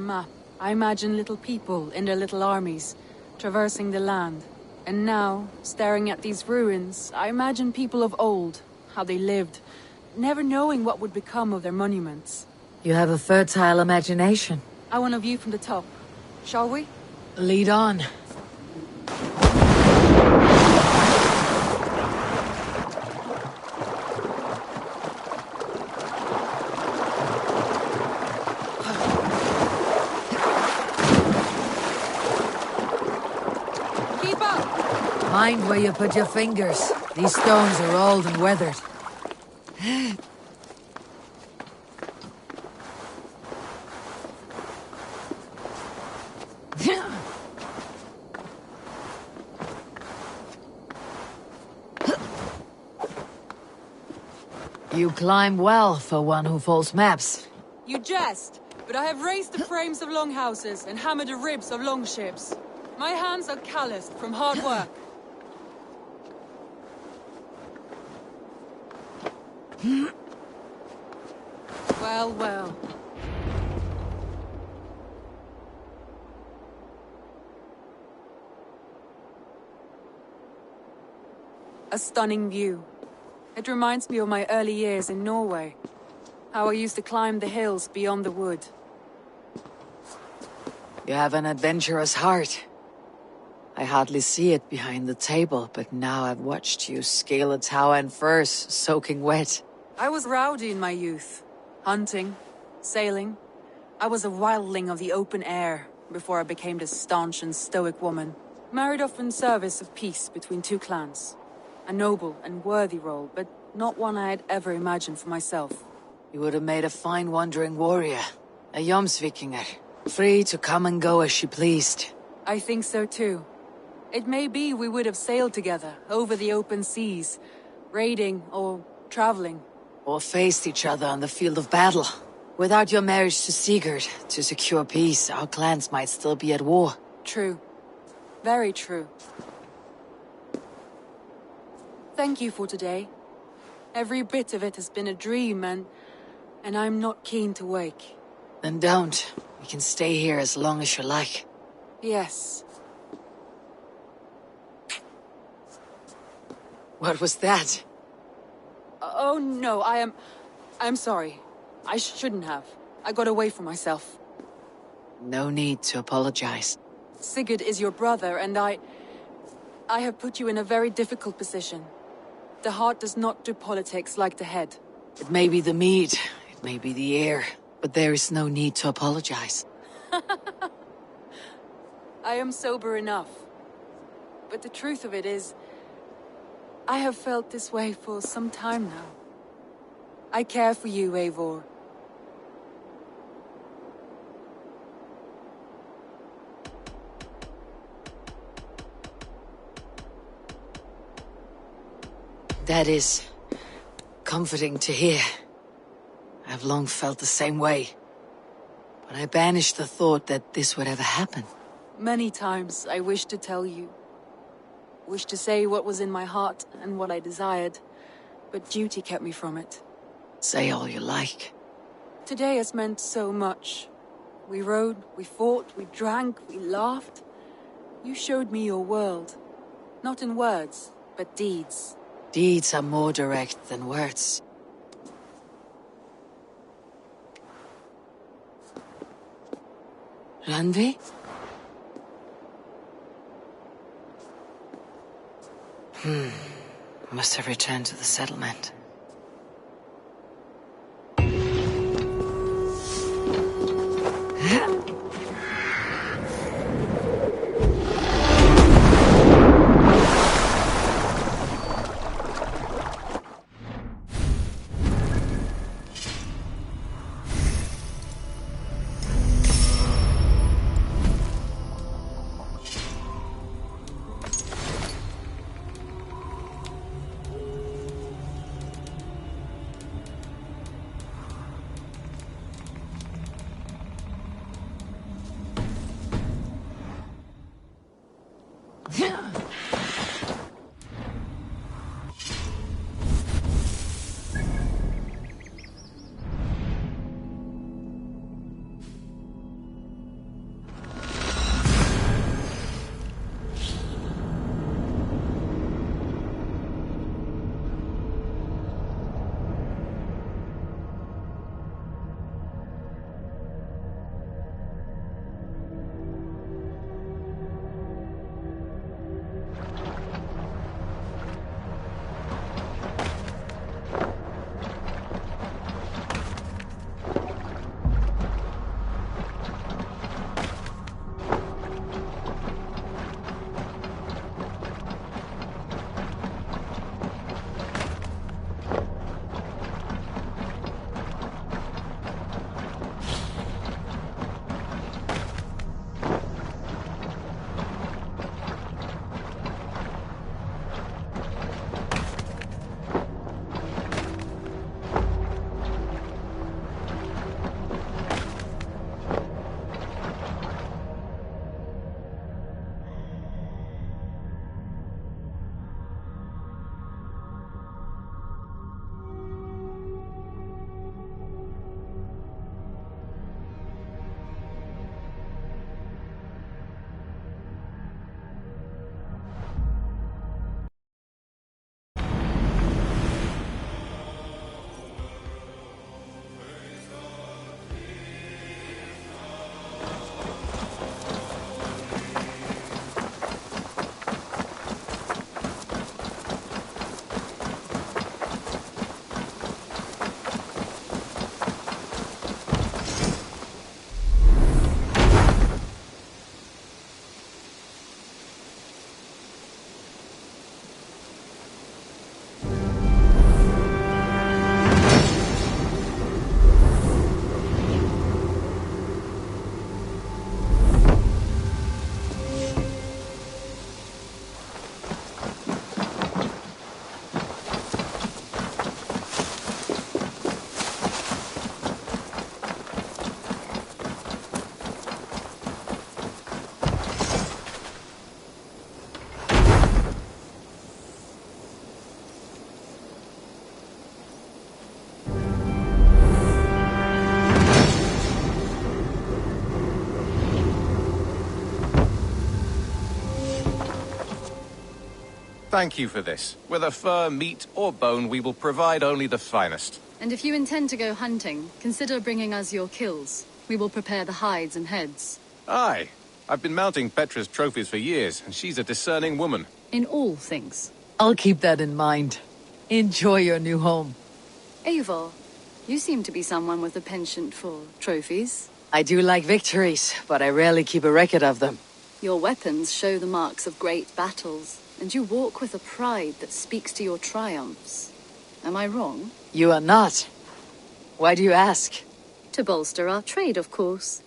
map, I imagine little people in their little armies, traversing the land. And now, staring at these ruins, I imagine people of old, how they lived, never knowing what would become of their monuments. You have a fertile imagination. I want a view from the top. Shall we? Lead on. Keep up! Mind where you put your fingers. These stones are old and weathered. You climb well for one who folds maps. You jest, but I have raised the frames of longhouses and hammered the ribs of longships. My hands are calloused from hard work. Well, well. A stunning view. It reminds me of my early years in Norway. How I used to climb the hills beyond the wood. You have an adventurous heart. I hardly see it behind the table, but now I've watched you scale a tower in furs, soaking wet. I was rowdy in my youth. Hunting, sailing. I was a wildling of the open air, before I became this staunch and stoic woman. Married off in service of peace between two clans. A noble and worthy role, but not one I had ever imagined for myself. You would have made a fine wandering warrior. A Jomsvikinger. Free to come and go as she pleased. I think so too. It may be we would have sailed together, over the open seas, raiding or traveling. Or faced each other on the field of battle. Without your marriage to Sigurd, to secure peace, our clans might still be at war. True. Very true. Thank you for today. Every bit of it has been a dream, and I'm not keen to wake. Then don't. We can stay here as long as you like. Yes. What was that? Oh no, I'm sorry. I shouldn't have. I got away from myself. No need to apologize. Sigurd is your brother, and I have put you in a very difficult position. The heart does not do politics like the head. It may be the mead, it may be the air, but there is no need to apologize. I am sober enough. But the truth of it is, I have felt this way for some time now. I care for you, Eivor. That is comforting to hear. I've long felt the same way. But I banished the thought that this would ever happen. Many times I wished to tell you. Wished to say what was in my heart and what I desired. But duty kept me from it. Say all you like. Today has meant so much. We rode, we fought, we drank, we laughed. You showed me your world. Not in words, but deeds. Deeds are more direct than words. Randvi? Must have returned to the settlement. Thank you for this. Whether fur, meat, or bone, we will provide only the finest. And if you intend to go hunting, consider bringing us your kills. We will prepare the hides and heads. Aye. I've been mounting Petra's trophies for years, and she's a discerning woman. In all things. I'll keep that in mind. Enjoy your new home. Eivor, you seem to be someone with a penchant for trophies. I do like victories, but I rarely keep a record of them. Your weapons show the marks of great battles, and you walk with a pride that speaks to your triumphs. Am I wrong? You are not. Why do you ask? To bolster our trade, of course.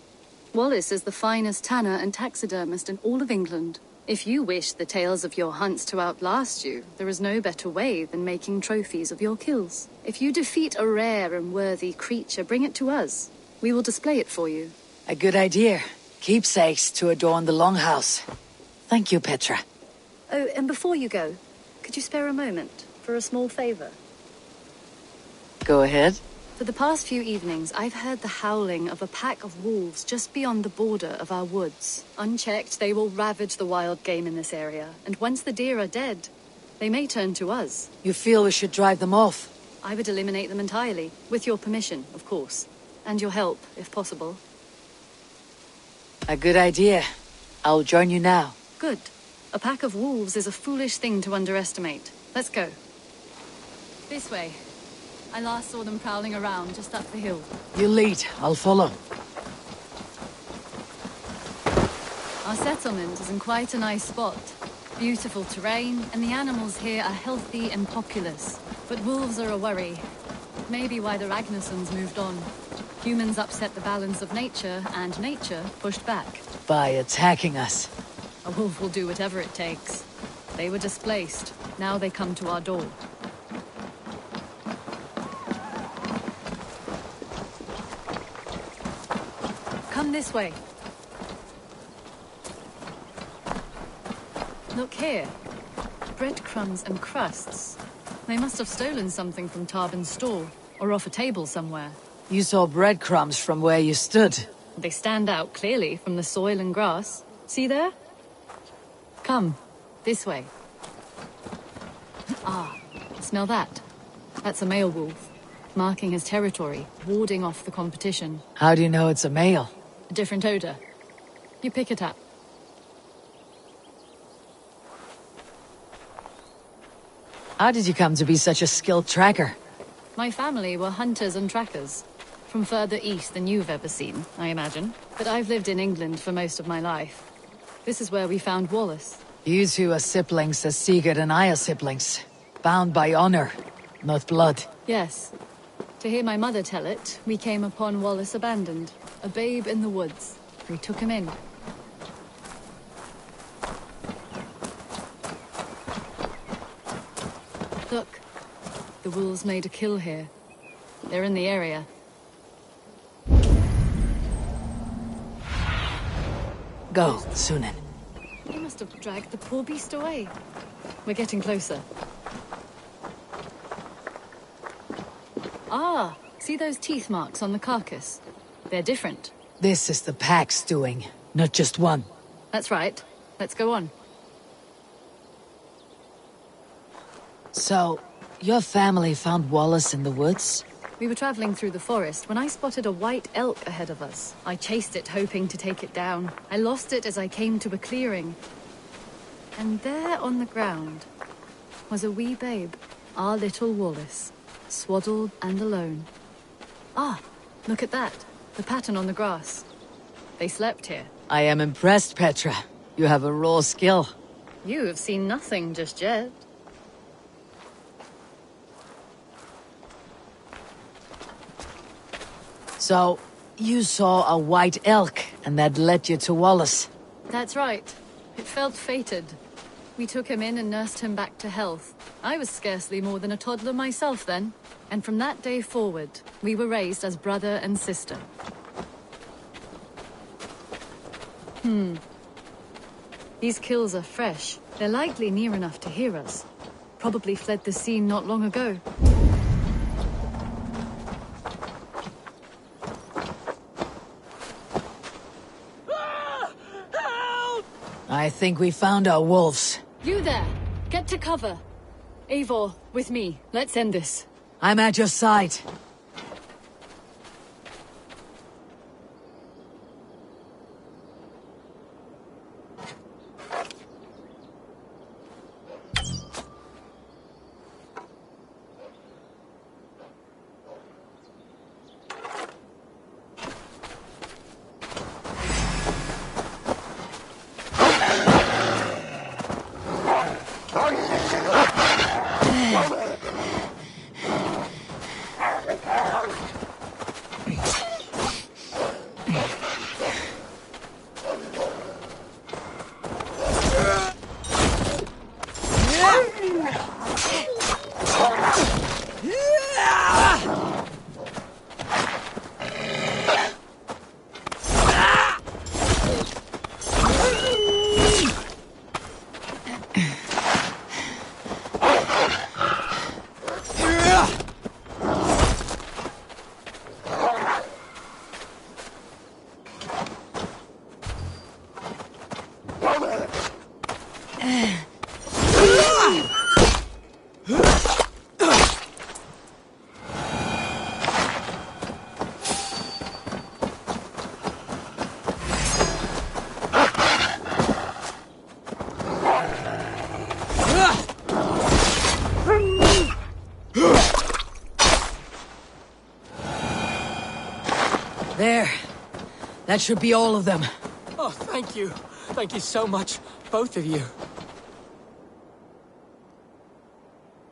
Wallace is the finest tanner and taxidermist in all of England. If you wish the tales of your hunts to outlast you, there is no better way than making trophies of your kills. If you defeat a rare and worthy creature, bring it to us. We will display it for you. A good idea. Keepsakes to adorn the longhouse. Thank you, Petra. Oh, and before you go, could you spare a moment for a small favor? Go ahead. For the past few evenings, I've heard the howling of a pack of wolves just beyond the border of our woods. Unchecked, they will ravage the wild game in this area, and once the deer are dead, they may turn to us. You feel we should drive them off? I would eliminate them entirely, with your permission, of course. And your help, if possible. A good idea. I'll join you now. Good. A pack of wolves is a foolish thing to underestimate. Let's go. This way. I last saw them prowling around just up the hill. You lead. I'll follow. Our settlement is in quite a nice spot. Beautiful terrain, and the animals here are healthy and populous. But wolves are a worry. Maybe why the Ragnarsons moved on. Humans upset the balance of nature, and nature pushed back. By attacking us. A wolf will do whatever it takes. They were displaced. Now they come to our door. Come this way. Look here. Breadcrumbs and crusts. They must have stolen something from Tarbin's store, or off a table somewhere. You saw breadcrumbs from where you stood. They stand out clearly from the soil and grass. See there? Come, this way. Ah, smell that? That's a male wolf, marking his territory, warding off the competition. How do you know it's a male? A different odor. You pick it up. How did you come to be such a skilled tracker? My family were hunters and trackers. From further east than you've ever seen, I imagine. But I've lived in England for most of my life. This is where we found Wallace. You two are siblings as Sigurd and I are siblings. Bound by honor, not blood. Yes. To hear my mother tell it, we came upon Wallace abandoned. A babe in the woods. We took him in. Look. The wolves made a kill here. They're in the area. Go, Sunan. They must have dragged the poor beast away. We're getting closer. Ah, see those teeth marks on the carcass? They're different. This is the pack's doing, not just one. That's right. Let's go on. So, your family found Wallace in the woods? We were traveling through the forest when I spotted a white elk ahead of us. I chased it, hoping to take it down. I lost it as I came to a clearing. And there on the ground was a wee babe, our little Wallace, swaddled and alone. Ah, look at that. The pattern on the grass. They slept here. I am impressed, Petra. You have a raw skill. You have seen nothing just yet. So, you saw a white elk, and that led you to Wallace. That's right. It felt fated. We took him in and nursed him back to health. I was scarcely more than a toddler myself then. And from that day forward, we were raised as brother and sister. These kills are fresh. They're likely near enough to hear us. Probably fled the scene not long ago. I think we found our wolves. You there! Get to cover. Eivor, with me. Let's end this. I'm at your side. There. That should be all of them. Oh, thank you. Thank you so much, both of you.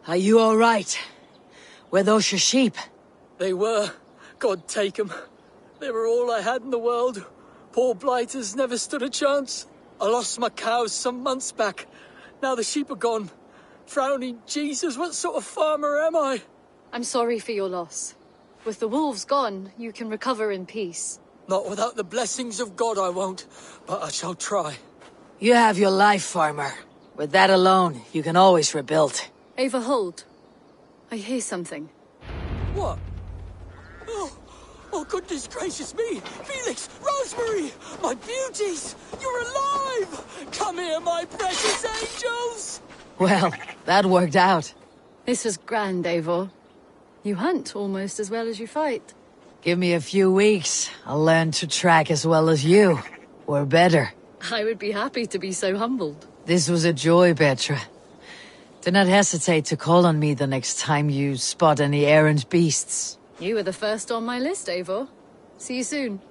Are you all right? Were those your sheep? They were. God take 'em. They were all I had in the world. Poor blighters never stood a chance. I lost my cows some months back. Now the sheep are gone. Frowning Jesus, what sort of farmer am I? I'm sorry for your loss. With the wolves gone, you can recover in peace. Not without the blessings of God I won't, but I shall try. You have your life, farmer. With that alone, you can always rebuild. Ava, hold. I hear something. What? Oh, goodness gracious me! Felix, Rosemary! My beauties! You're alive! Come here, my precious angels! Well, that worked out. This was grand, Eivor. You hunt almost as well as you fight. Give me a few weeks. I'll learn to track as well as you. Or better. I would be happy to be so humbled. This was a joy, Petra. Do not hesitate to call on me the next time you spot any errant beasts. You were the first on my list, Eivor. See you soon.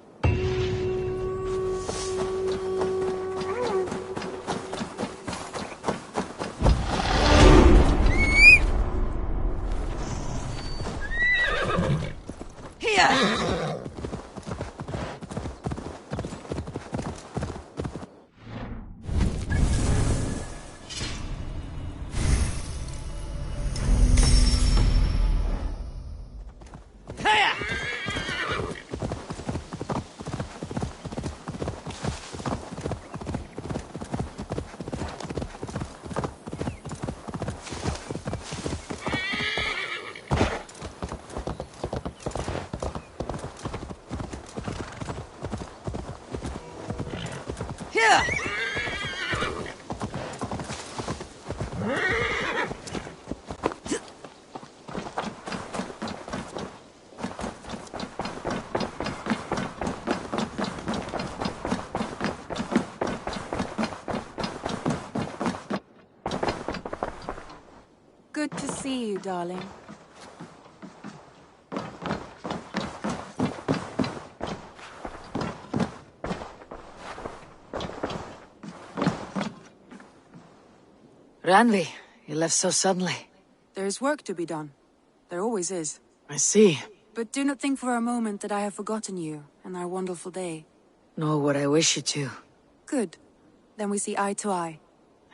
Good to see you, darling. Randvi, you left so suddenly. There is work to be done. There always is. I see. But do not think for a moment that I have forgotten you and our wonderful day. Nor would I wish you to. Good. Then we see eye to eye.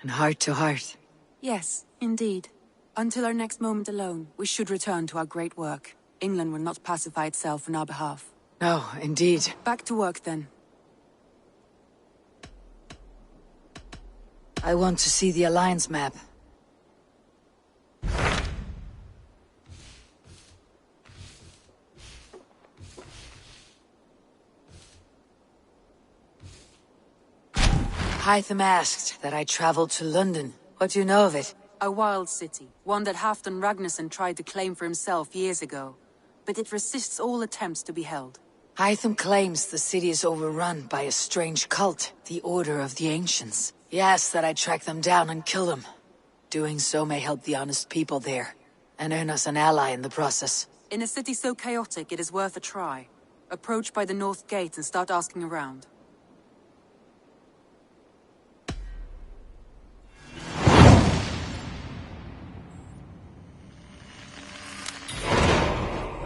And heart to heart. Yes, indeed. Until our next moment alone, we should return to our great work. England will not pacify itself on our behalf. No, indeed. Back to work, then. I want to see the Alliance map. Hytham asked that I travel to London. What do you know of it? A wild city, one that Halfdan Ragnarsson tried to claim for himself years ago. But it resists all attempts to be held. Hytham claims the city is overrun by a strange cult, the Order of the Ancients. He asks that I track them down and kill them. Doing so may help the honest people there, and earn us an ally in the process. In a city so chaotic, it is worth a try. Approach by the North Gate and start asking around.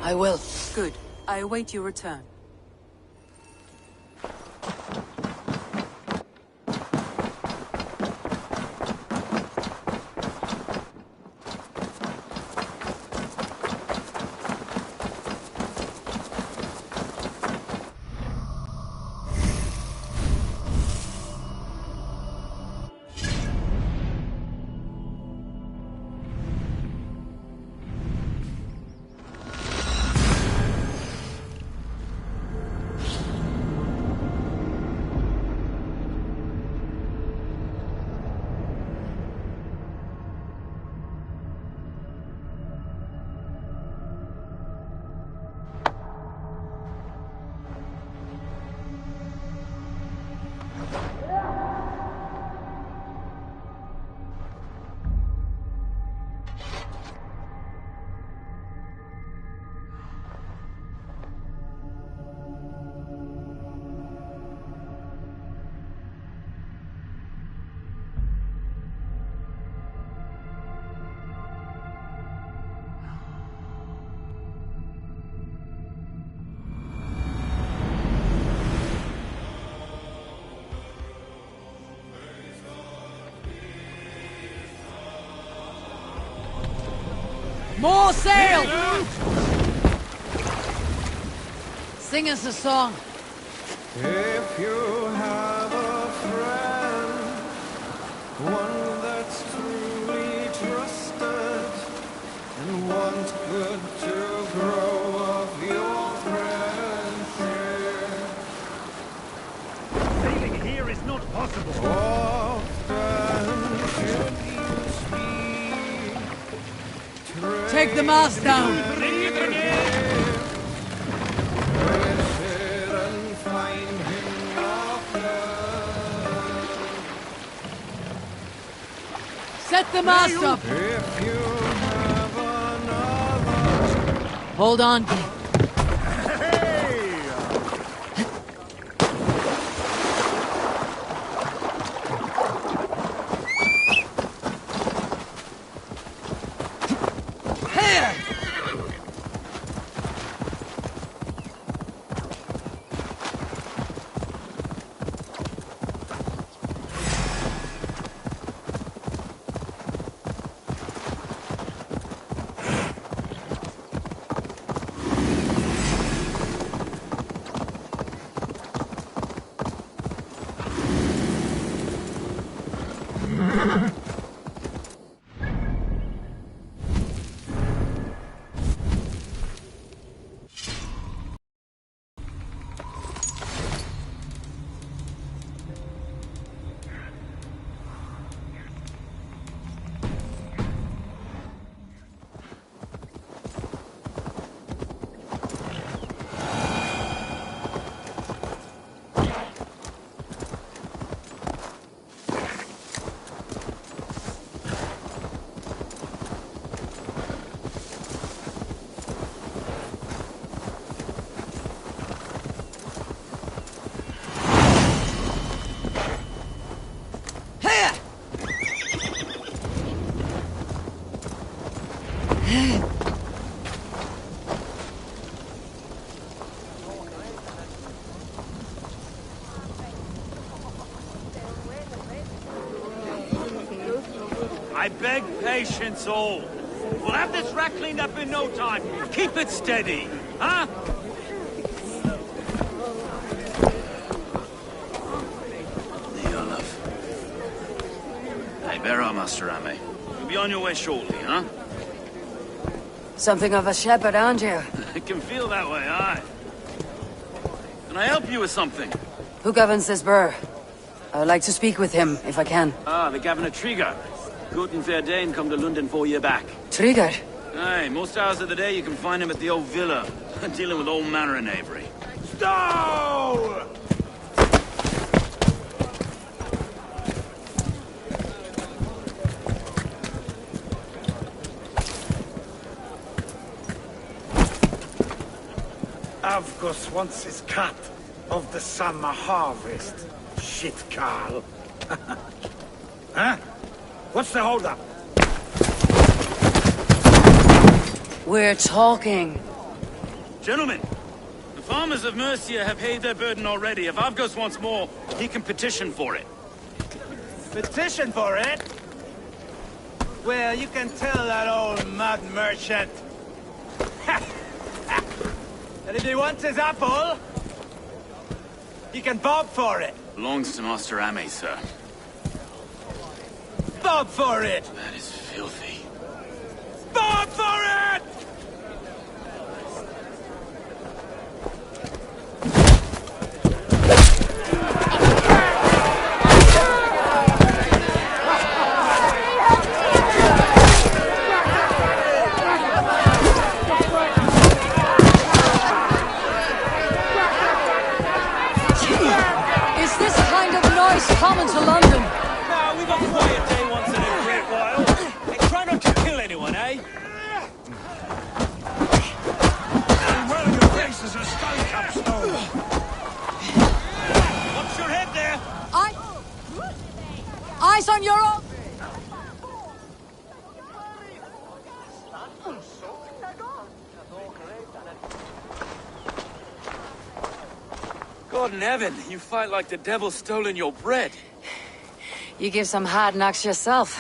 I will. Good. I await your return. More sail! Sing us a song. If you have a friend, one that's truly trusted, and wants good to grow of your friendship. Sailing here is not possible. Often should you speak. Take the mast down. Set the mast up. If you have another. Hold on. I beg patience, all. We'll have this wreck cleaned up in no time. Keep it steady, huh? There you are, love. Hey, bear up, Master Ame. You'll be on your way shortly, huh? Something of a shepherd, aren't you? It can feel that way, aye. Can I help you with something? Who governs this burr? I would like to speak with him, if I can. Ah, the Governor Trigger. Good and fair Dane come to London 4 year back. Trigger. Aye, most hours of the day you can find him at the old villa, dealing with all manner of knavery. Stow! Avgus wants his cut of the summer harvest. Shit, Carl. Huh? What's the holdup? We're talking. Gentlemen, the farmers of Mercia have paid their burden already. If Avgus wants more, he can petition for it. Petition for it? Well, you can tell that old mud merchant. And if he wants his apple, he can bob for it. Belongs to Master Ame, sir. Bob for it! That is filthy. Bob for it! Is this kind of noise common to London? Now, we've a quiet day once in a great while. Hey, try not to kill anyone, eh? Well, your face is a stone capstone. Watch your head there. Eyes on your own! God in heaven, you fight like the devil's stolen your bread. You give some hard knocks yourself.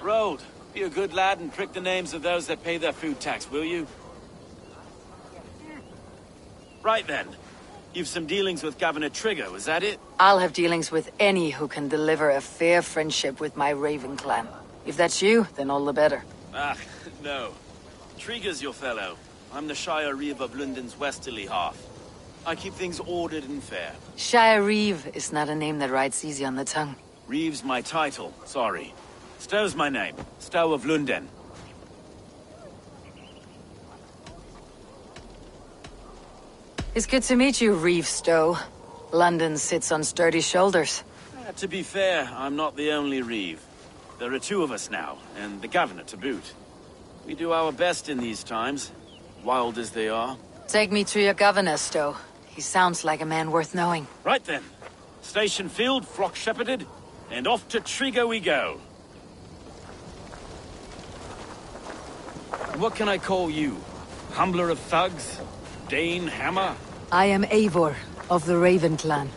Road, be a good lad and prick the names of those that pay their food tax, will you? Right then. You've some dealings with Governor Trigger, was that it? I'll have dealings with any who can deliver a fair friendship with my Raven clan. If that's you, then all the better. Ah, no. Trigger's your fellow. I'm the Shire Reeve of London's westerly half. I keep things ordered and fair. Shire Reeve is not a name that rides easy on the tongue. Reeve's my title, sorry. Stow's my name. Stow of London. It's good to meet you, Reeve Stowe. London sits on sturdy shoulders. To be fair, I'm not the only Reeve. There are two of us now, and the governor to boot. We do our best in these times, wild as they are. Take me to your governor, Stowe. He sounds like a man worth knowing. Right then. Station filled, flock shepherded, and off to Trigger we go. What can I call you? Humbler of thugs? Dane Hammer? I am Eivor, of the Raven clan.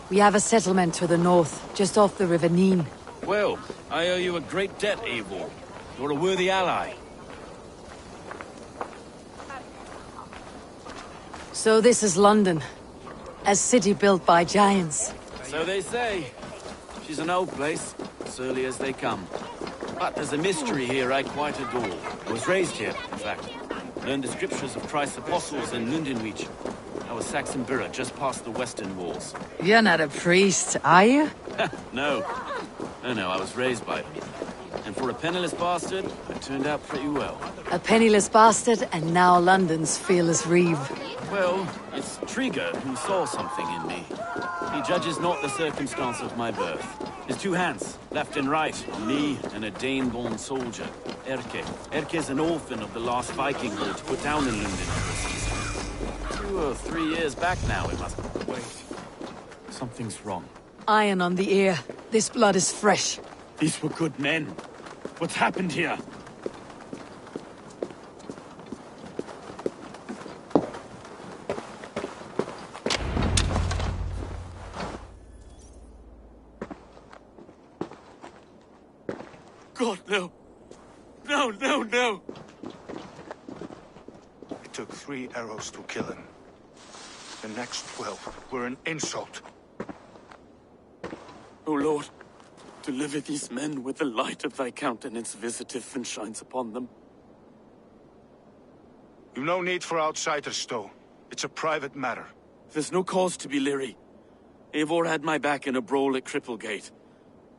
We have a settlement to the north, just off the River Neen. Well, I owe you a great debt, Eivor. You're a worthy ally. So this is London. A city built by giants. So they say. She's an old place, surly as they come. But there's a mystery here I quite adore. I was raised here, in fact. Learned the scriptures of Christ's apostles in Lundenreach. I was Saxon Borough, just past the western walls. You're not a priest, are you? No. No, I was raised by them. And for a penniless bastard, I turned out pretty well. A penniless bastard, and now London's fearless Reeve. Well, it's Trigger who saw something in me. He judges not the circumstance of my birth. His two hands, left and right, on me and a Dane-born soldier, Erke. Erke's an orphan of the last Viking lord put down in London for a season. 2 or 3 years back now, it must be. Wait. Something's wrong. Iron on the ear. This blood is fresh. These were good men. What's happened here? God, no. No, no, no. It took 3 arrows to kill him. The next 12 were an insult. O Lord, deliver these men with the light of thy countenance visitive and shines upon them. You've no need for outsiders, Stowe. It's a private matter. There's no cause to be leery. Eivor had my back in a brawl at Cripplegate.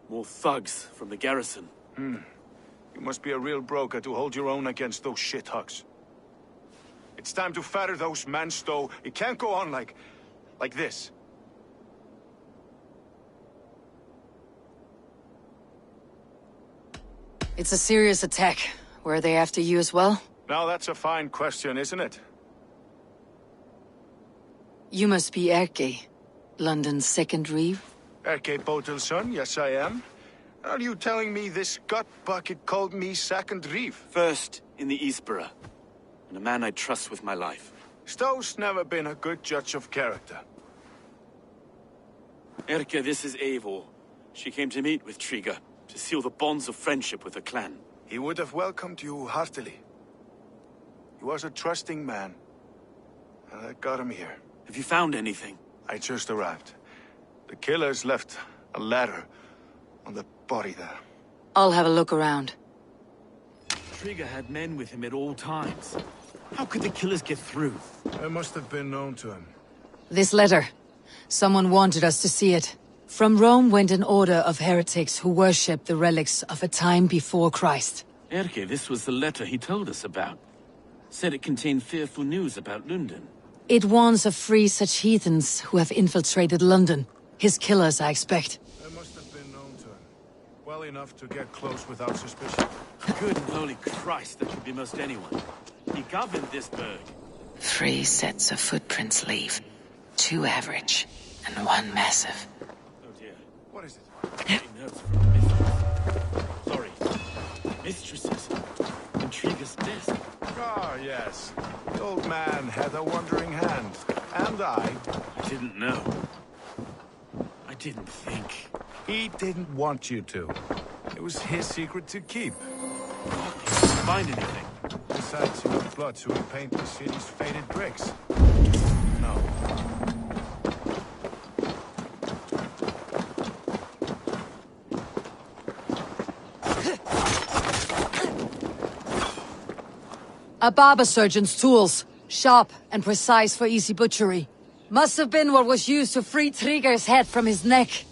More thugs from the garrison. You must be a real broker to hold your own against those shit-hugs. It's time to fire those men, Stowe. It can't go on like this. It's a serious attack. Were they after you as well? Now that's a fine question, isn't it? You must be Erke, London's second reeve? Erke Botel's son, yes I am. Are you telling me this gut bucket called me second reeve? First in the Eastborough, and a man I trust with my life. Stowe's never been a good judge of character. Erke, this is Eivor. She came to meet with Triga, to seal the bonds of friendship with the clan. He would have welcomed you heartily. He was a trusting man. And I got him here. Have you found anything? I just arrived. The killers left a letter on the body there. I'll have a look around. Triga had men with him at all times. How could the killers get through? They must have been known to him. This letter. Someone wanted us to see it. From Rome went an order of heretics who worshipped the relics of a time before Christ. Erke, this was the letter he told us about. Said it contained fearful news about London. It warns of free such heathens who have infiltrated London. His killers, I expect. They must have been known to him. Well enough to get close without suspicion. Good and holy Christ, that could be most anyone. He governed this burg. 3 sets of footprints leave. 2 average, and 1 massive. Oh dear. What is it? Getting notes from the mistress. Sorry. Mistresses. Intrigue's desk. Ah, yes. The old man had a wandering hand. And I didn't know. I didn't think. He didn't want you to. It was his secret to keep. Didn't find anything. Besides, you have blood, so we paint the city's faded bricks. No. A barber surgeon's tools. Sharp and precise for easy butchery. Must have been what was used to free Triga's head from his neck.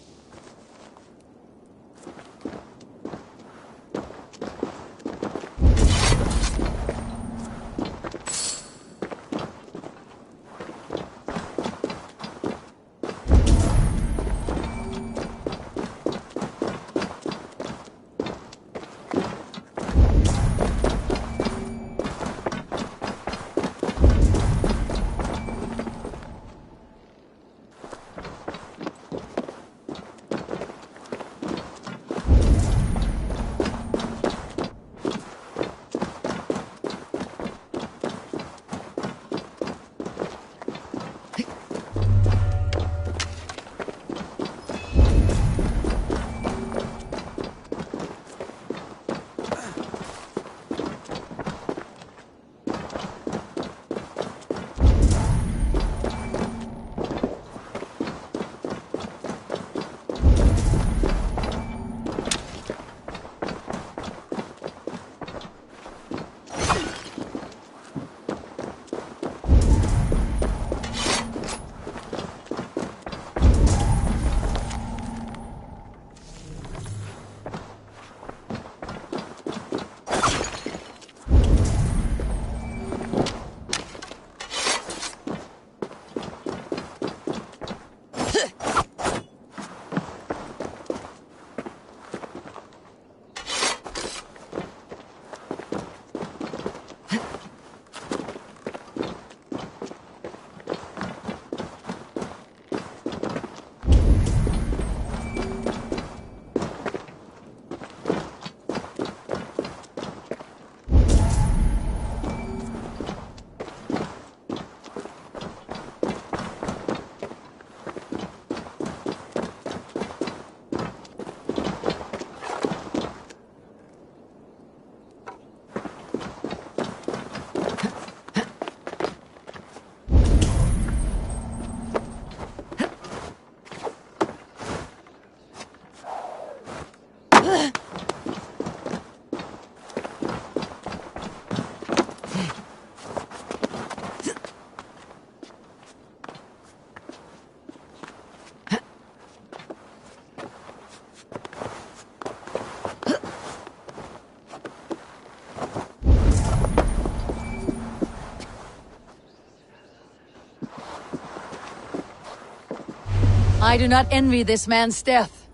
I do not envy this man's death.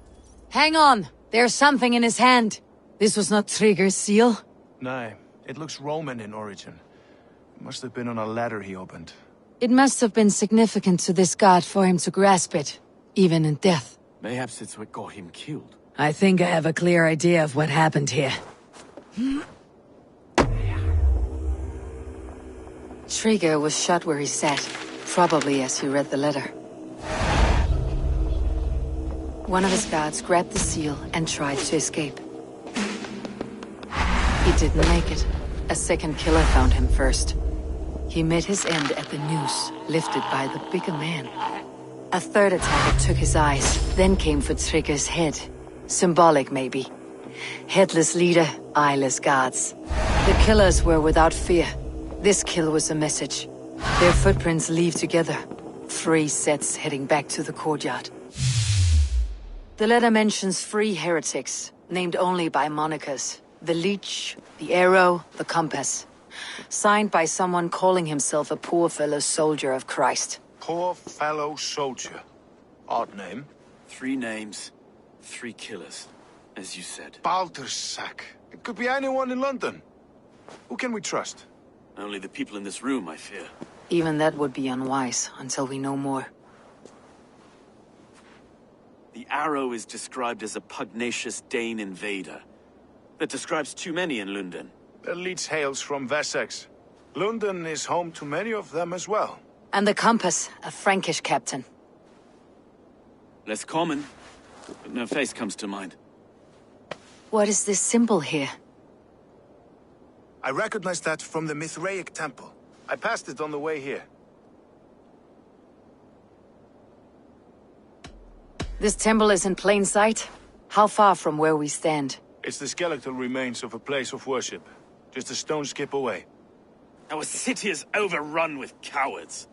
Hang on, there's something in his hand. This was not Trigger's seal. No, it looks Roman in origin. It must have been on a ladder he opened. It must have been significant to this god for him to grasp it, even in death. Mayhaps it's what got him killed. I think I have a clear idea of what happened here. Trigger was shot where he sat, probably as he read the letter. One of his guards grabbed the seal and tried to escape. He didn't make it. A second killer found him first. He met his end at the noose, lifted by the bigger man. A third attacker took his eyes, then came for Trigger's head. Symbolic, maybe. Headless leader, eyeless guards. The killers were without fear. This kill was a message. Their footprints leave together. 3 sets heading back to the courtyard. The letter mentions 3 heretics, named only by monikers. The Leech, the Arrow, the Compass. Signed by someone calling himself a poor fellow soldier of Christ. Poor fellow soldier. Odd name. 3 names, 3 killers, as you said. Baldersack. It could be anyone in London. Who can we trust? Only the people in this room, I fear. Even that would be unwise, until we know more. The Arrow is described as a pugnacious Dane invader. That describes too many in London. The Leech hails from Wessex. London is home to many of them as well. And the Compass, a Frankish captain. Less common, but no face comes to mind. What is this symbol here? I recognize that from the Mithraic temple. I passed it on the way here. This temple is in plain sight? How far from where we stand? It's the skeletal remains of a place of worship. Just a stone's skip away. Our city is overrun with cowards.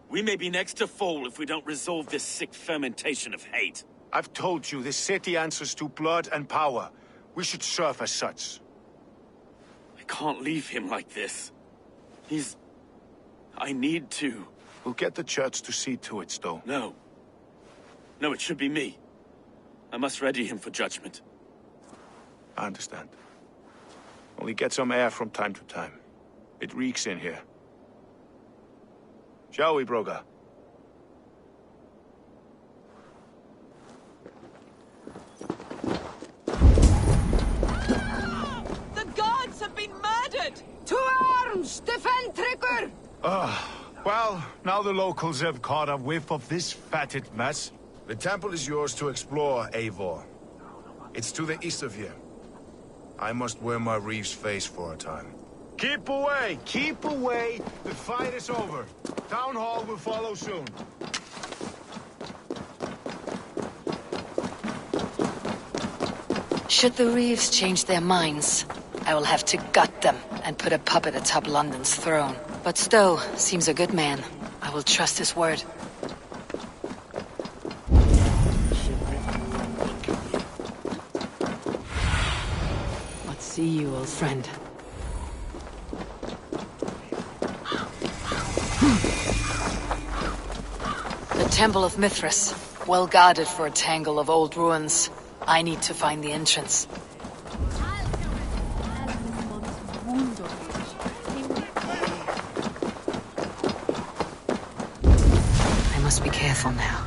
We may be next to fall if we don't resolve this sick fermentation of hate. I've told you, this city answers to blood and power. We should serve as such. I can't leave him like this. I need to. We'll get the church to see to it, Stowe. No. No, it should be me. I must ready him for judgment. I understand. Only get some air from time to time. It reeks in here. Shall we, Broga? The guards have been murdered! To arms! Defend Trigger! Well, now the locals have caught a whiff of this fatted mess. The temple is yours to explore, Eivor. It's to the east of here. I must wear my Reeve's face for a time. Keep away! Keep away! The fight is over. Town Hall will follow soon. Should the Reeves change their minds, I will have to gut them and put a puppet atop London's throne. But Stowe seems a good man. I will trust his word. Let's see you, old friend. The Temple of Mithras. Well guarded for a tangle of old ruins. I need to find the entrance. I must be careful now.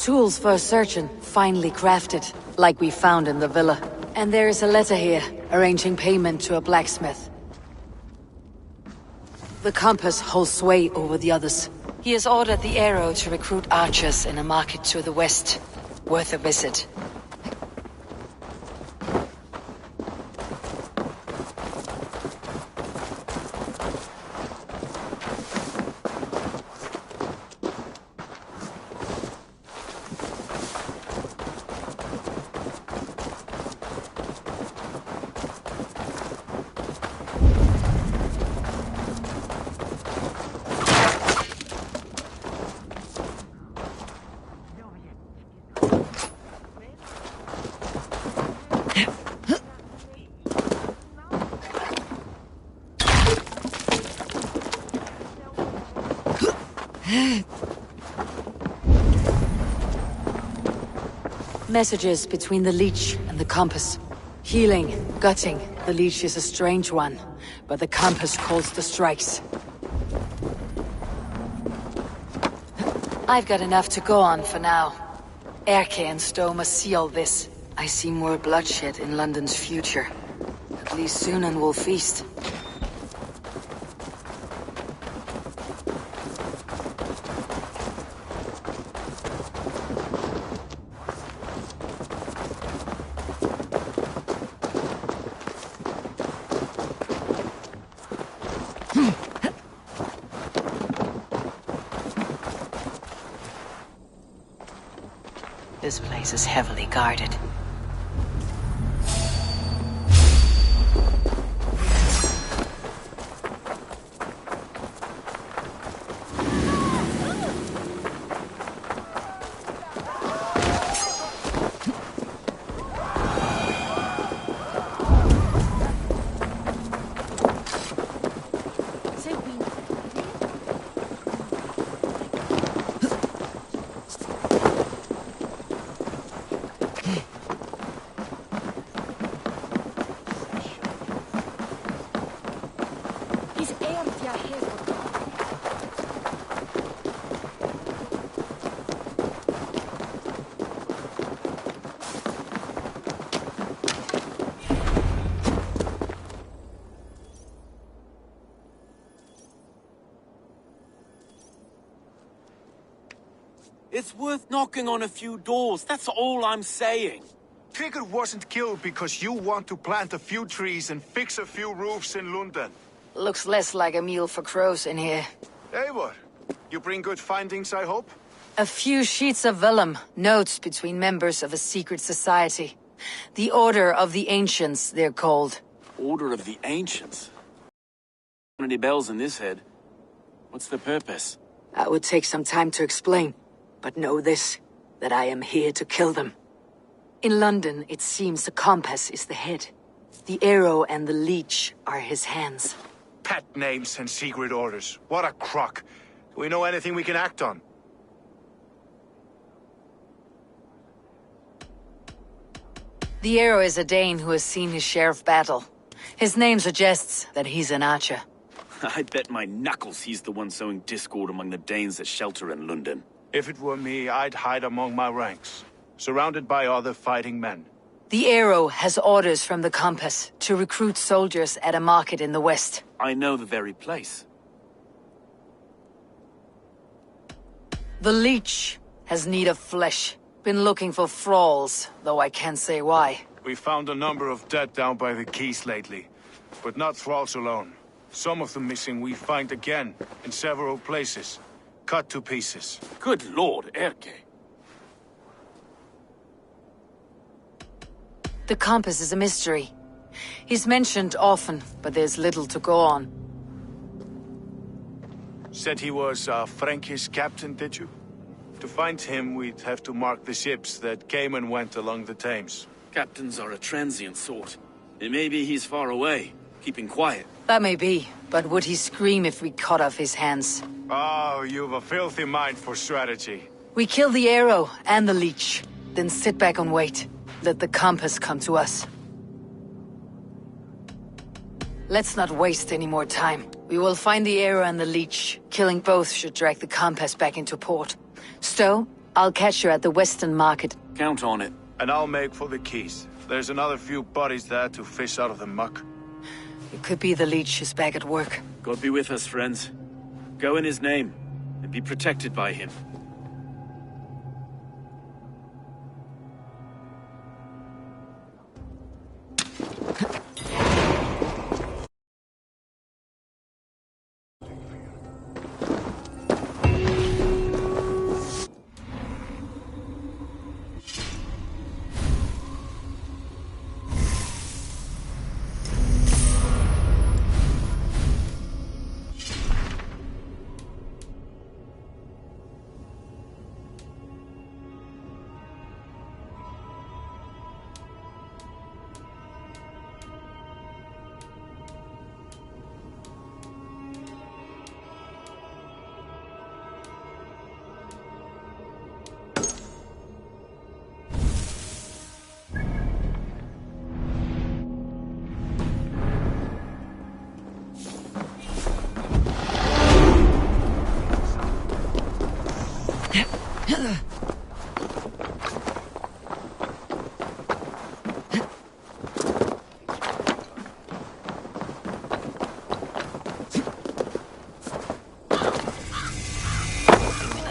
Tools for searching, finely crafted, like we found in the villa. And there is a letter here, arranging payment to a blacksmith. The compass holds sway over the others. He has ordered the arrow to recruit archers in a market to the west. Worth a visit. Messages between the leech and the compass. Healing, gutting. The leech is a strange one, but the compass calls the strikes. I've got enough to go on for now. Erke and Stowe must see all this. I see more bloodshed in London's future. At least Sunan will feast. This place is heavily guarded. It's worth knocking on a few doors, that's all I'm saying. Trigger wasn't killed because you want to plant a few trees and fix a few roofs in London. Looks less like a meal for crows in here. Eivor, you bring good findings, I hope? A few sheets of vellum, notes between members of a secret society. The Order of the Ancients, they're called. Order of the Ancients? Many bells in this head. What's the purpose? That would take some time to explain. But know this, that I am here to kill them. In London, it seems the compass is the head. The arrow and the leech are his hands. Pet names and secret orders. What a crock. Do we know anything we can act on? The arrow is a Dane who has seen his share of battle. His name suggests that he's an archer. I bet my knuckles he's the one sowing discord among the Danes that shelter in London. If it were me, I'd hide among my ranks, surrounded by other fighting men. The arrow has orders from the compass to recruit soldiers at a market in the west. I know the very place. The leech has need of flesh. Been looking for thralls, though I can't say why. We found a number of dead down by the quays lately, but not thralls alone. Some of the missing we find again, in several places. Cut to pieces. Good lord, Erke. The compass is a mystery. He's mentioned often, but there's little to go on. Said he was a Frankish captain, did you? To find him, we'd have to mark the ships that came and went along the Thames. Captains are a transient sort. It may be he's far away, keeping quiet. That may be, but would he scream if we cut off his hands? Oh, you've a filthy mind for strategy. We kill the arrow and the leech, then sit back and wait. Let the compass come to us. Let's not waste any more time. We will find the arrow and the leech. Killing both should drag the compass back into port. Stowe, I'll catch you at the Western Market. Count on it. And I'll make for the keys. There's another few bodies there to fish out of the muck. It could be the leech is back at work. God be with us, friends. Go in his name, and be protected by him.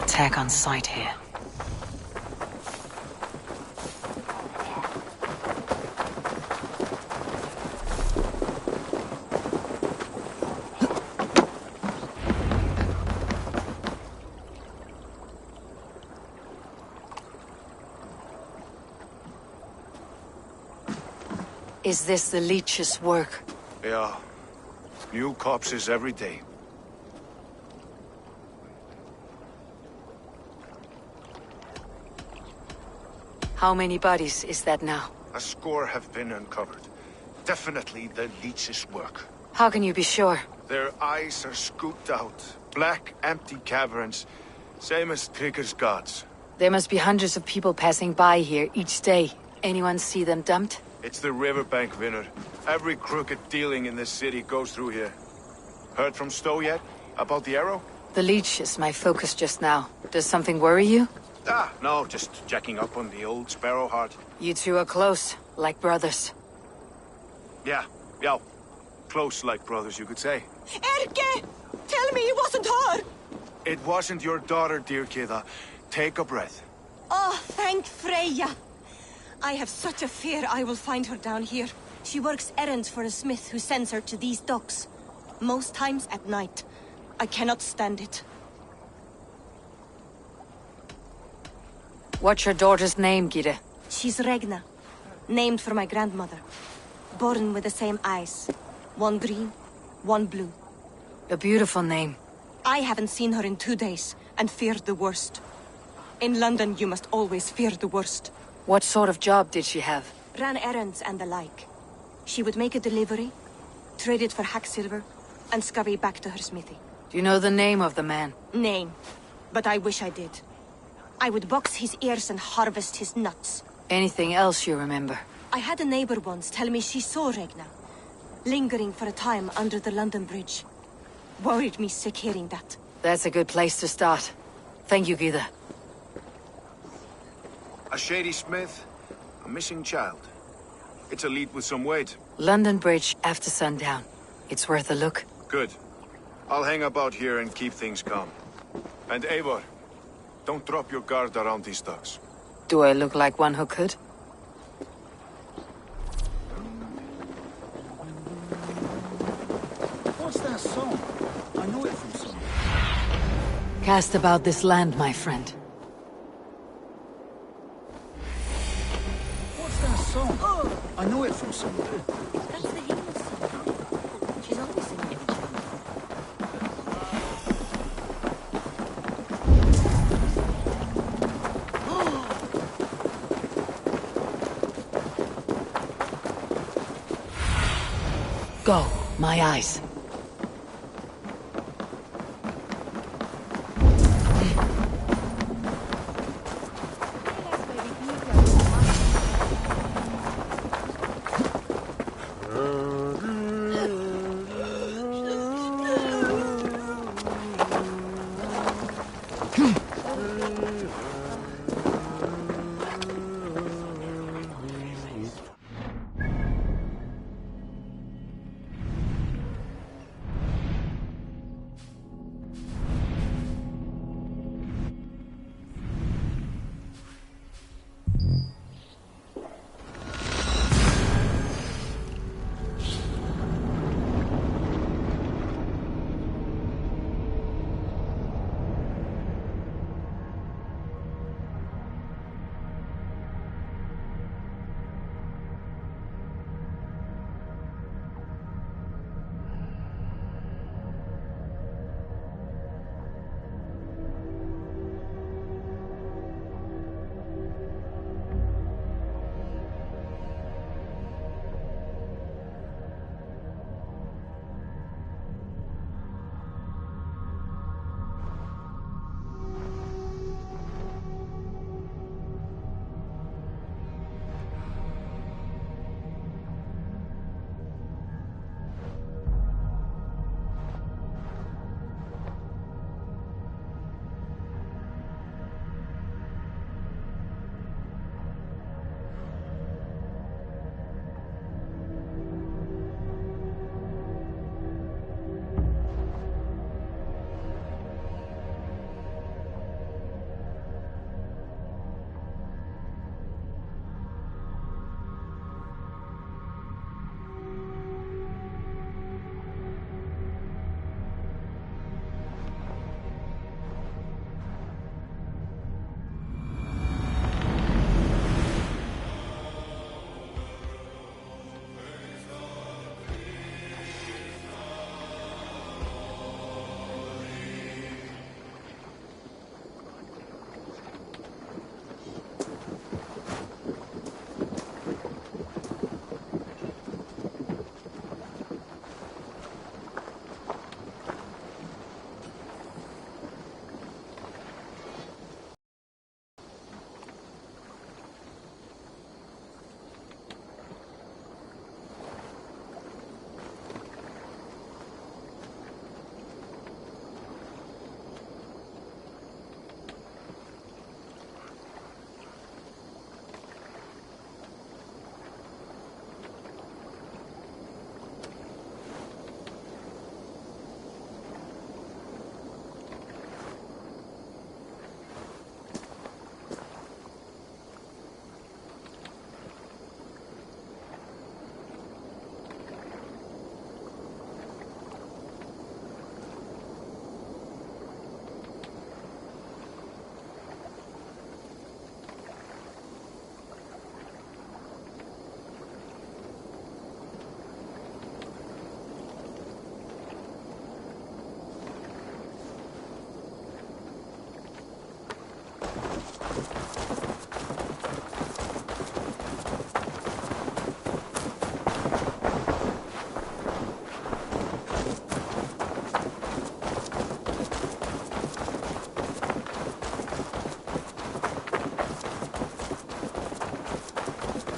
Attack on sight here. Is this the leech's work? Yeah. New corpses every day. How many bodies is that now? A score have been uncovered. Definitely the leech's work. How can you be sure? Their eyes are scooped out. Black, empty caverns. Same as Trigger's gods. There must be hundreds of people passing by here each day. Anyone see them dumped? It's the riverbank, Vinner. Every crooked dealing in this city goes through here. Heard from Stowe yet? About the arrow? The leech is my focus just now. Does something worry you? Ah, no, just checking up on the old Sparrowheart. You two are close, like brothers. Yeah. Close like brothers, you could say. Erke! Tell me it wasn't her! It wasn't your daughter, dear Kida. Take a breath. Oh, thank Freya. I have such a fear I will find her down here. She works errands for a smith who sends her to these docks. Most times at night. I cannot stand it. What's your daughter's name, Gide? She's Regna. Named for my grandmother. Born with the same eyes. One green, one blue. A beautiful name. I haven't seen her in 2 days, and feared the worst. In London, you must always fear the worst. What sort of job did she have? Ran errands and the like. She would make a delivery, trade it for hack silver, and scurry back to her smithy. Do you know the name of the man? Name. But I wish I did. I would box his ears and harvest his nuts. Anything else you remember? I had a neighbor once tell me she saw Regna, lingering for a time under the London Bridge. Worried me sick hearing that. That's a good place to start. Thank you, Gide. A shady smith, a missing child. It's a lead with some weight. London Bridge after sundown. It's worth a look. Good. I'll hang about here and keep things calm. And Eivor, don't drop your guard around these docks. Do I look like one who could? What's that song? I know it from somewhere. Cast about this land, my friend. What's that song? I know it from somewhere. That's the Himmel's song. She's always singing it. Go, my eyes.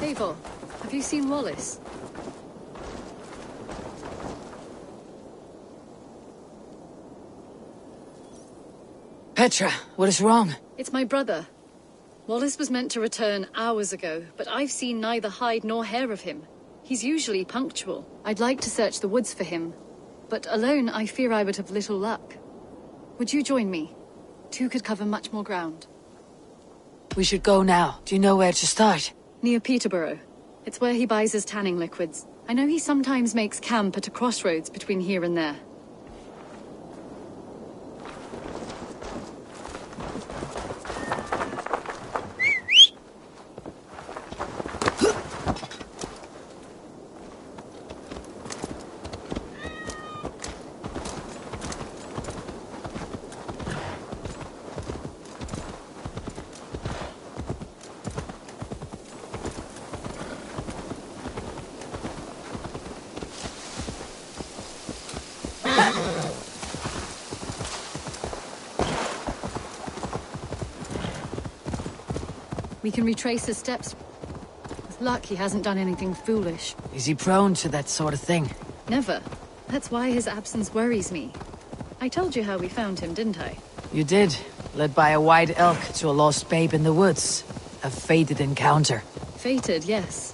Eivor, have you seen Wallace? Petra, what is wrong? It's my brother. Wallace was meant to return hours ago, but I've seen neither hide nor hair of him. He's usually punctual. I'd like to search the woods for him, but alone I fear I would have little luck. Would you join me? Two could cover much more ground. We should go now. Do you know where to start? Near Peterborough. It's where he buys his tanning liquids. I know he sometimes makes camp at a crossroads between here and there. We can retrace his steps. With luck, he hasn't done anything foolish. Is he prone to that sort of thing? Never. That's why his absence worries me. I told you how we found him, didn't I? You did. Led by a white elk to a lost babe in the woods. A fated encounter. Fated, yes.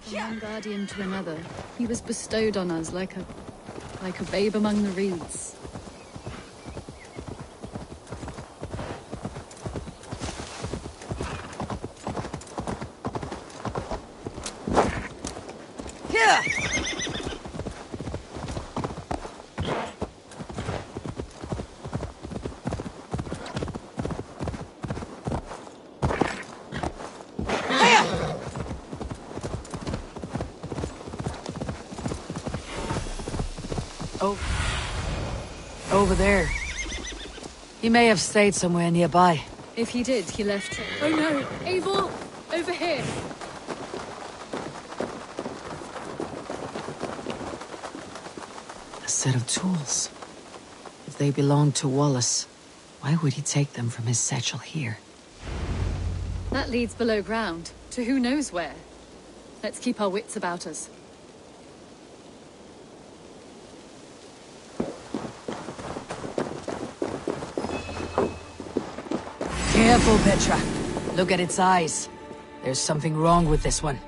From one guardian to another, he was bestowed on us like a babe among the reeds. Over there. He may have stayed somewhere nearby. If he did, he left... Oh no! Eivor! Over here! A set of tools. If they belonged to Wallace, why would he take them from his satchel here? That leads below ground, to who knows where. Let's keep our wits about us. Careful, Petra. Look at its eyes. There's something wrong with this one.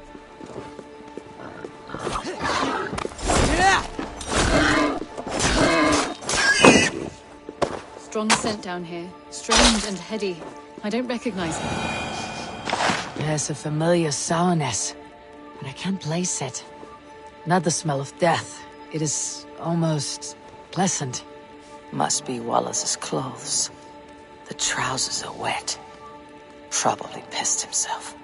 Strong scent down here. Strange and heady. I don't recognize it. It has a familiar sourness, but I can't place it. Not the smell of death. It is almost pleasant. Must be Wallace's clothes. The trousers are wet. Probably pissed himself.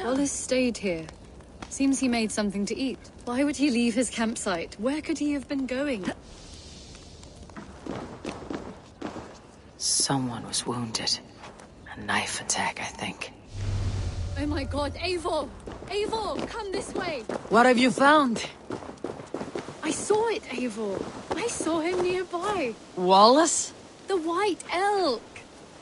Wallace stayed here. Seems he made something to eat. Why would he leave his campsite? Where could he have been going? Someone was wounded. A knife attack, I think. Oh my god, Eivor! Eivor, come this way! What have you found? I saw it, Eivor. I saw him nearby. Wallace? The White Elk!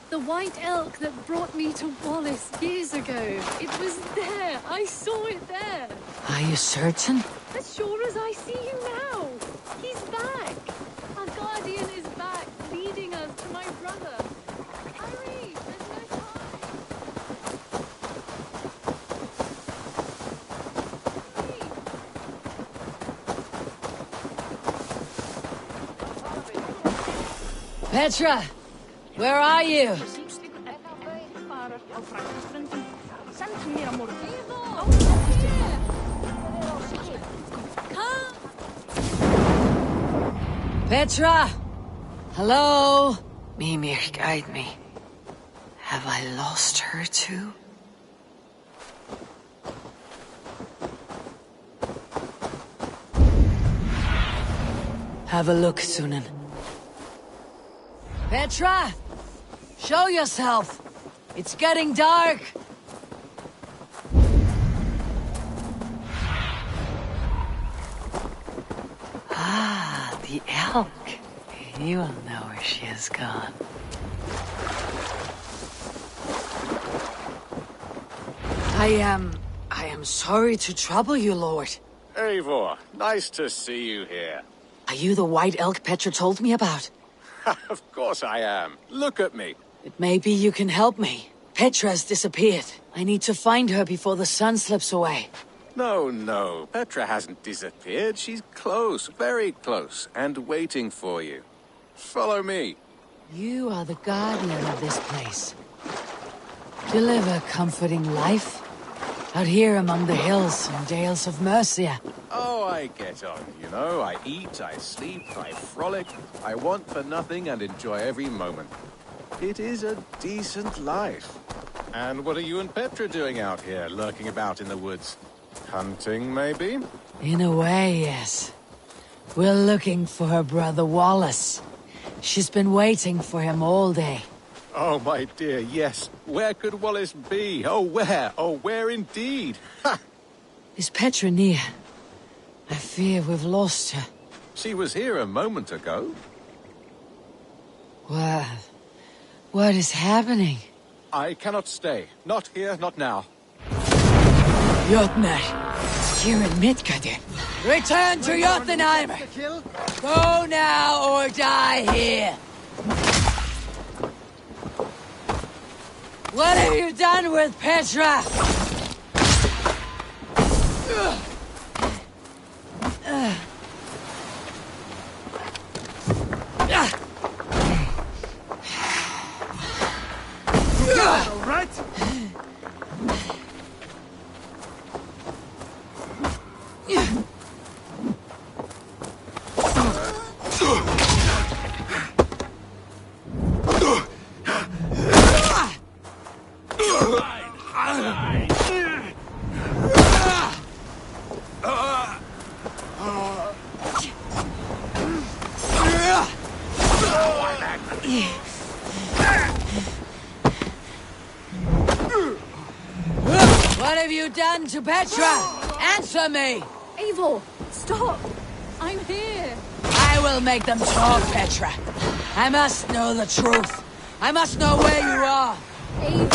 The White Elk that brought me to Wallace years ago. It was there. I saw it there. Are you certain? As sure as I see you now. He's back. Our guardian is back, leading us to my brother. Hurry! There's no time. Hurry! Petra! Where are you? Petra! Hello? Mimir, guide me. Have I lost her too? Have a look, Sunan. Petra! Show yourself! It's getting dark! Ah, the elk. You will know where she has gone. I am sorry to trouble you, Lord. Eivor, nice to see you here. Are you the white elk Petra told me about? Of course I am. Look at me. It may be you can help me. Petra has disappeared. I need to find her before the sun slips away. No. Petra hasn't disappeared. She's close, very close, and waiting for you. Follow me. You are the guardian of this place. You live a comforting life. Out here among the hills and dales of Mercia. Oh, I get on, you know. I eat, I sleep, I frolic. I want for nothing and enjoy every moment. It is a decent life. And what are you and Petra doing out here, lurking about in the woods? Hunting, maybe? In a way, yes. We're looking for her brother Wallace. She's been waiting for him all day. Oh, my dear, yes. Where could Wallace be? Oh, where? Oh, where indeed? Ha! Is Petra near? I fear we've lost her. She was here a moment ago. What is happening? I cannot stay. Not here, not now. Jotnar, here in Midgard. Return to Jotunheim! Go now or die here! What have you done with Petra? All right? What have you done to Petra? Answer me! Eivor, stop! I'm here! I will make them talk, Petra. I must know the truth. I must know where you are. Eivor,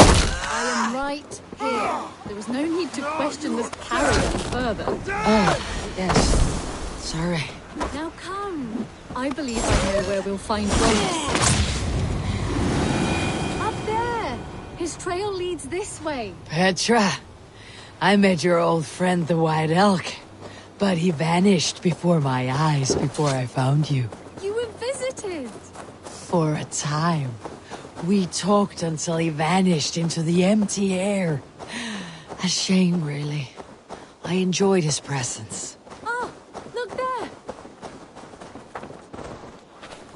I am right here. There is no need to question this carrion further. Oh, yes. Sorry. Now come. I believe I know where we'll find Ronus. Up there! His trail leads this way. Petra, I met your old friend the White Elk, but he vanished before my eyes before I found you. You were visited. For a time. We talked until he vanished into the empty air. A shame, really. I enjoyed his presence. Ah, look there.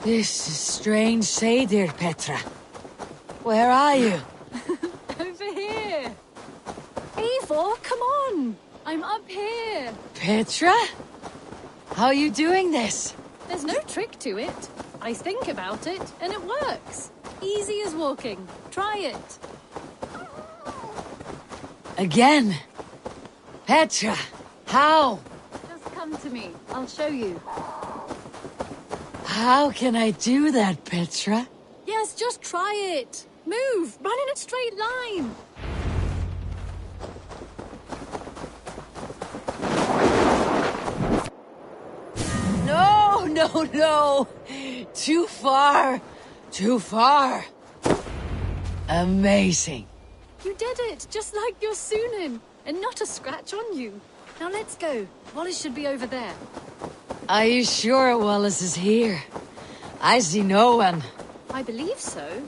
This is strange say, dear Petra. Where are you? Over here. Eivor, come on. I'm up here. Petra? How are you doing this? There's no trick to it. I think about it, and it works. Easy as walking. Try it. Again? Petra, how? Just come to me. I'll show you. How can I do that, Petra? Yes, just try it. Move. Run in a straight line. No, no, no! Too far! Too far! Amazing. You did it, just like your Sunan, and not a scratch on you. Now let's go. Wallace should be over there. Are you sure Wallace is here? I see no one. I believe so.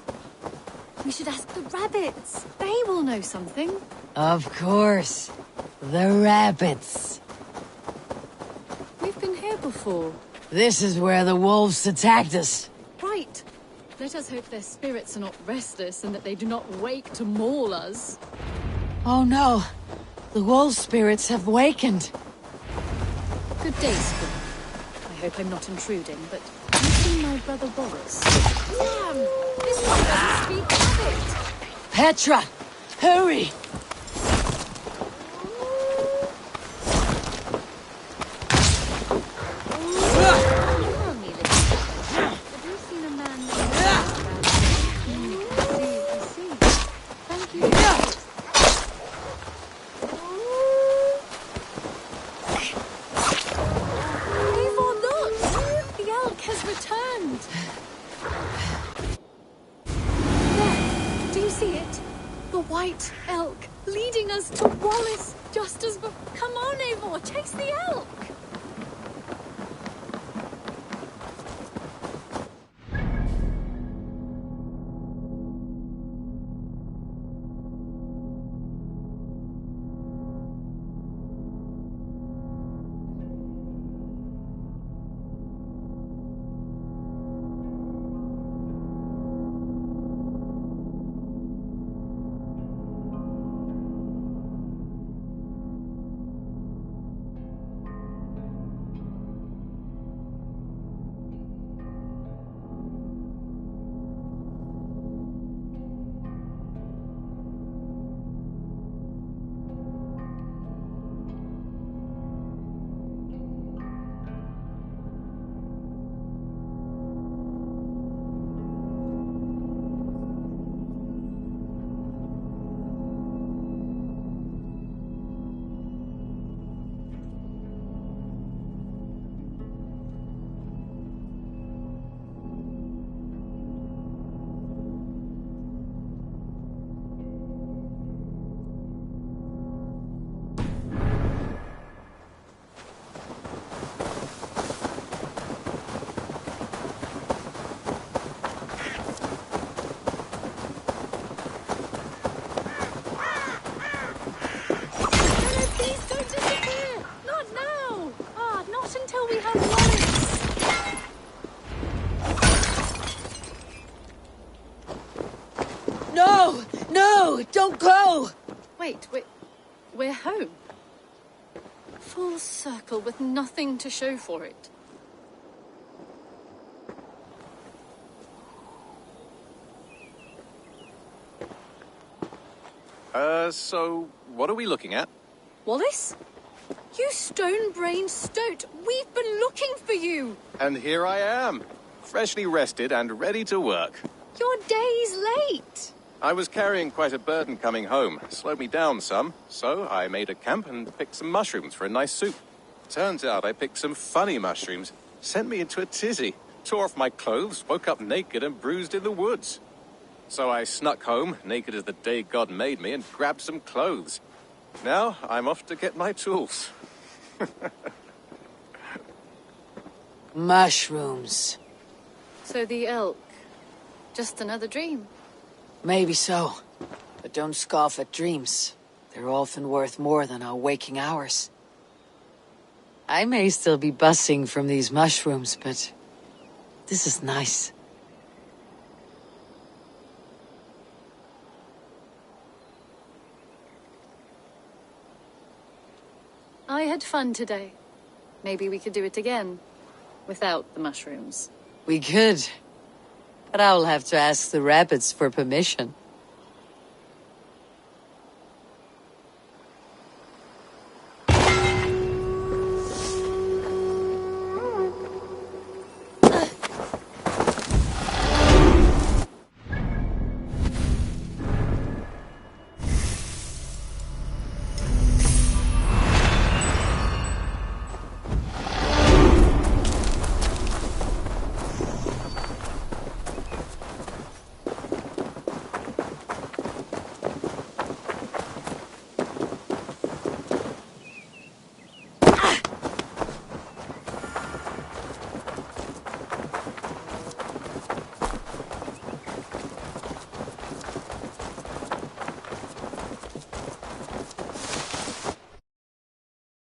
We should ask the rabbits. They will know something. Of course. The rabbits. We've been here before. This is where the wolves attacked us. Right. Let us hope their spirits are not restless and that they do not wake to maul us. Oh no. The wolf spirits have wakened. Good day, Scrim. I hope I'm not intruding, but you see my brother Wallace? Damn! This one doesn't speak rabbit! Petra! Hurry! Tell me, little friend, have you seen a man named around here? See. Thank you. Eivor, look! The elk has returned. There, do you see it? The white elk leading us to Wallace, just as Come on, Eivor, chase the elk! No! Don't go! Wait, we're home. Full circle with nothing to show for it. So what are we looking at? Wallace? You stone-brained stoat! We've been looking for you! And here I am, freshly rested and ready to work. You're days late! I was carrying quite a burden coming home. Slowed me down some, so I made a camp and picked some mushrooms for a nice soup. Turns out I picked some funny mushrooms. Sent me into a tizzy. Tore off my clothes, woke up naked and bruised in the woods. So I snuck home, naked as the day God made me, and grabbed some clothes. Now I'm off to get my tools. Mushrooms. So the elk, just another dream. Maybe so. But don't scoff at dreams. They're often worth more than our waking hours. I may still be buzzing from these mushrooms, but this is nice. I had fun today. Maybe we could do it again. Without the mushrooms. We could. But I'll have to ask the rabbits for permission.